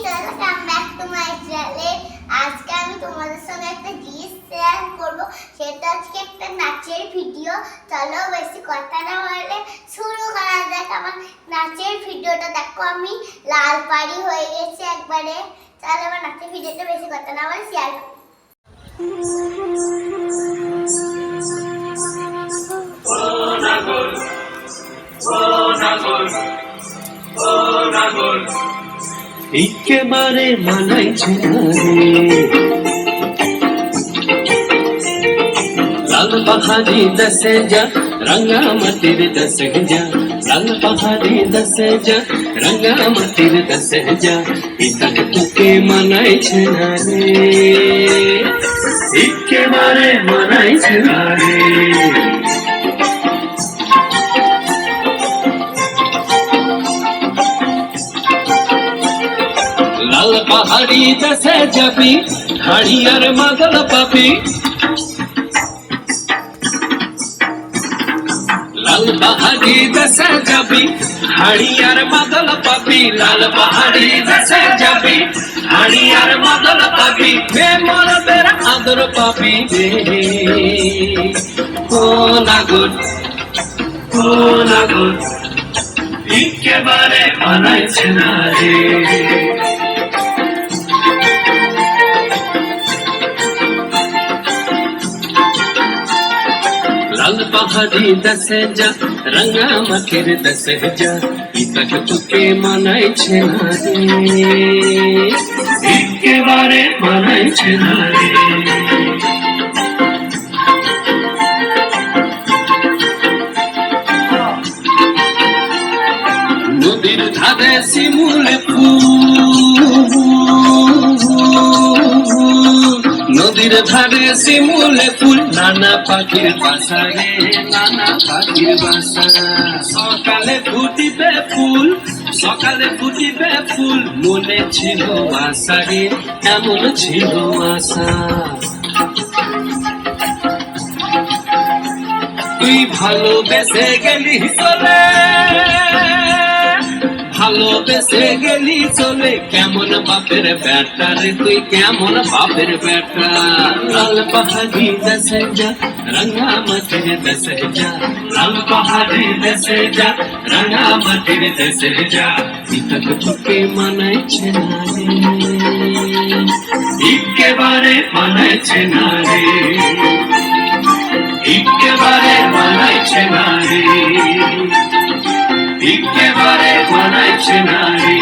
Welcome back to my channel. আজকে আমি তোমাদের সঙ্গে একটা জিনিস শেয়ার করব, সেটা আজকে একটা নাচের ভিডিও। চলো বেশি কথা না বলে শুরু করা যাক। আমার নাচের ভিডিওটা দেখো, আমি লাল পাড়ি হয়ে গেছে একবারে। চলো আমার নাচের ভিডিওটা বেশি কথা না বলে শেয়ার করি। একেবারে মানাইছে না রে লাল পাহাড়ি দশে যা রঙা মাটির দশে যা লাল পাহাড়ি দশে যা রঙা মাটির দশে যা ইতাক তোকে মানাইছে না রে একেবারে মানাইছে না রে লাল পাহাড়ি দশে যাবি হাড়িয়ার মাদল পাবি লাল পাহাড়ি দশে যাবি হাড়িয়ার মাদল পাবি লাল পাহাড়ি দশে যাবি হাড়িয়ার মাদল পাবি হে মরদের আদর পাবি রে ও নাগর একেবারে মানাইছে না রে लाल पहाड़ी दसे जा रंगा मतिर दसे जा इतक तुके मनाई छे ना रे एकेबारे मनाई छे ना रे नदीर धारे शिमुल फूल নদীর ধারে শিমুলে ফুল নানা পাখির বাসা রে নানা পাখির বাসা সকালে ফুটিবে ফুল মনে ছিল আশা রে এমন ছিল আশা তুই ভালোবেসে গেলি চলে কেমন বাপের বেটা রে তুই কেমন বাপের বেটা লাল পাহাড়ি দশে যা রঙা মাটির দশে যা লাল পাহাড়ি দশে যা রঙা মাটির দশে যা ইতক তোকে মানাইছে না রে একেবারে মানাইছে না রে একেবারে মানাইছে না রে একেবারে মানাইছে না রে